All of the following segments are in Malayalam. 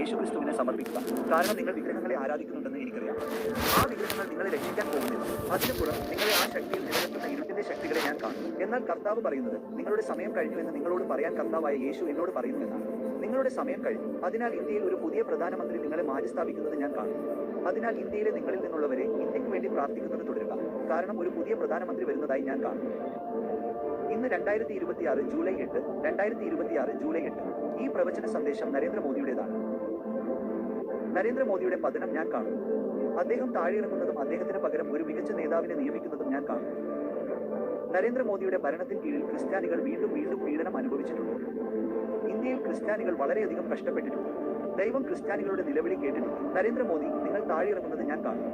യേശുക്രിസ്തുവിനെ സമർപ്പിക്കുക. കാരണം നിങ്ങൾ വിഗ്രഹങ്ങളെ ആരാധിക്കുന്നുണ്ടെന്ന് എനിക്കറിയാം. ആ വിഗ്രഹങ്ങൾ നിങ്ങളെ രക്ഷിക്കാൻ പോകുന്നില്ല. അതിനുപുറം നിങ്ങളെ ആ ശക്തിയിൽ നിലനിർത്തുന്ന ഇരുട്ടിന്റെ ശക്തികളെ ഞാൻ കാണും. എന്നാൽ കർത്താവ് പറയുന്നത്, നിങ്ങളുടെ സമയം കഴിഞ്ഞു എന്ന് നിങ്ങളോട് പറയാൻ കർത്താവായ യേശു എന്നോട് പറയുന്നു എന്നാണ്. നിങ്ങളുടെ സമയം കഴിഞ്ഞു. അതിനാൽ ഇന്ത്യയിൽ ഒരു പുതിയ പ്രധാനമന്ത്രി നിങ്ങളെ മാറ്റിസ്ഥാപിക്കുന്നത് ഞാൻ കാണും. അതിനാൽ ഇന്ത്യയിലെ നിങ്ങളിൽ നിന്നുള്ളവരെ ഇന്ത്യക്ക് വേണ്ടി പ്രാർത്ഥിക്കുന്നത് തുടരുക. കാരണം ഒരു പുതിയ പ്രധാനമന്ത്രി വരുന്നതായി ഞാൻ കാണും. ഇന്ന് 2026 ജൂലൈ 8, 2026 ജൂലൈ 8. ഈ പ്രവചന സന്ദേശം നരേന്ദ്രമോദിയുടേതാണ്. നരേന്ദ്രമോദിയുടെ പതനം ഞാൻ കാണും. അദ്ദേഹം താഴെയിറങ്ങുന്നതും അദ്ദേഹത്തിന് പകരം ഒരു മികച്ച നേതാവിനെ നിയമിക്കുന്നതും ഞാൻ കാണും. നരേന്ദ്രമോദിയുടെ ഭരണത്തിന് കീഴിൽ ക്രിസ്ത്യാനികൾ വീണ്ടും പീഡനം അനുഭവിച്ചിട്ടുണ്ട്. ഇന്ത്യയിൽ ക്രിസ്ത്യാനികൾ വളരെയധികം കഷ്ടപ്പെട്ടിട്ടുണ്ട്. ദൈവം ക്രിസ്ത്യാനികളുടെ നിലവിളി കേട്ടിട്ടുണ്ട്. നരേന്ദ്രമോദി, നിങ്ങൾ താഴെയിറങ്ങുന്നത് ഞാൻ കാണും.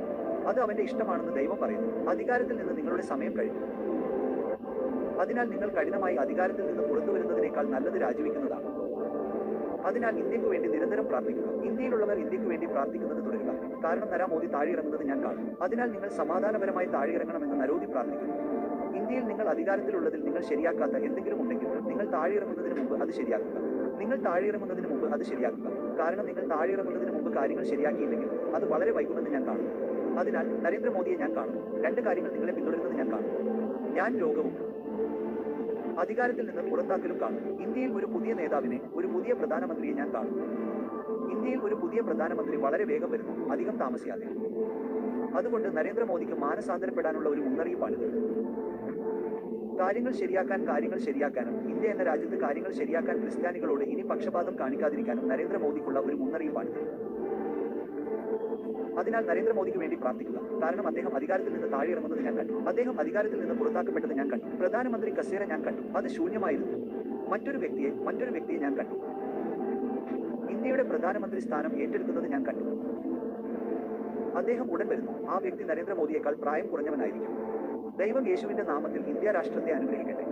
അത് അവന്റെ ഇഷ്ടമാണെന്ന് ദൈവം പറയുന്നു. അധികാരത്തിൽ നിന്ന് നിങ്ങളുടെ സമയം കഴിഞ്ഞു. അതിനാൽ നിങ്ങൾ കഠിനമായി അധികാരത്തിൽ നിന്ന് പുറത്തു വരുന്നതിനേക്കാൾ നല്ലത് രാജിവെക്കുന്നതാണ്. അതിനാൽ ഇന്ത്യക്ക് വേണ്ടി നിരന്തരം പ്രാർത്ഥിക്കുക. ഇന്ത്യയിലുള്ളവർ ഇന്ത്യക്ക് വേണ്ടി പ്രാർത്ഥിക്കുന്നത് തുടരുക. കാരണം നരേന്ദ്രമോദി താഴെയിറങ്ങുന്നത് ഞാൻ കാണും. അതിനാൽ നിങ്ങൾ സമാധാനപരമായി താഴെയിറങ്ങണമെന്ന് നരേന്ദ്രമോദി പ്രാർത്ഥിക്കുന്നു. ഇന്ത്യയിൽ നിങ്ങൾ അധികാരത്തിലുള്ളതിൽ നിങ്ങൾ ശരിയാക്കാത്ത എന്തെങ്കിലും ഉണ്ടെങ്കിൽ നിങ്ങൾ താഴെയിറങ്ങുന്നതിന് മുമ്പ് അത് ശരിയാക്കുക. നിങ്ങൾ താഴെയിറങ്ങുന്നതിന് മുമ്പ് അത് ശരിയാക്കുക. കാരണം നിങ്ങൾ താഴെയിറങ്ങുന്നതിന് മുമ്പ് കാര്യങ്ങൾ ശരിയാക്കിയില്ലെങ്കിൽ അത് വളരെ വൈകുമെന്ന് ഞാൻ കാണും. അതിനാൽ നരേന്ദ്രമോദിയെ ഞാൻ കാണും. രണ്ട് കാര്യങ്ങൾ നിങ്ങളെ പിന്തുടരുന്നത് ഞാൻ കാണും. ഞാൻ രോഗവും അധികാരത്തിൽ നിന്ന് പുറത്താക്കലും കാണും. ഇന്ത്യയിൽ ഒരു പുതിയ നേതാവിനെ, ഒരു പുതിയ പ്രധാനമന്ത്രിയെ ഞാൻ കാണും. ഇന്ത്യയിൽ ഒരു പുതിയ പ്രധാനമന്ത്രി വളരെ വേഗം വരുന്നു, അധികം താമസിയാതെ. അതുകൊണ്ട് നരേന്ദ്രമോദിക്ക് മാനസാന്തരപ്പെടാനുള്ള ഒരു മുന്നറിയിപ്പാണിത്. കാര്യങ്ങൾ ശരിയാക്കാനും ഇന്ത്യ എന്ന രാജ്യത്ത് കാര്യങ്ങൾ ശരിയാക്കാൻ ക്രിസ്ത്യാനികളോട് ഇനി പക്ഷപാതം കാണിക്കാതിരിക്കാനും നരേന്ദ്രമോദിക്കുള്ള ഒരു മുന്നറിയിപ്പാണിത്. അതിനാൽ നരേന്ദ്രമോദിക്ക് വേണ്ടി പ്രാർത്ഥിക്കുക. കാരണം അദ്ദേഹം അധികാരത്തിൽ നിന്ന് താഴെയിറങ്ങുന്നത് ഞാൻ കണ്ടു. അദ്ദേഹം അധികാരത്തിൽ നിന്ന് പുറത്താക്കപ്പെട്ടത് ഞാൻ കണ്ടു. പ്രധാനമന്ത്രി കസേര ഞാൻ കണ്ടു. അത് ശൂന്യമായിരുന്നു. മറ്റൊരു വ്യക്തിയെ ഞാൻ കണ്ടു. ഇന്ത്യയുടെ പ്രധാനമന്ത്രി സ്ഥാനം ഏറ്റെടുക്കുന്നത് ഞാൻ കണ്ടു. അദ്ദേഹം ഉടൻ വരുന്നു. ആ വ്യക്തി നരേന്ദ്രമോദിയേക്കാൾ പ്രായം കുറഞ്ഞവനായിരിക്കും. ദൈവം യേശുവിന്റെ നാമത്തിൽ ഇന്ത്യ രാഷ്ട്രത്തെ അനുഗ്രഹിക്കട്ടെ.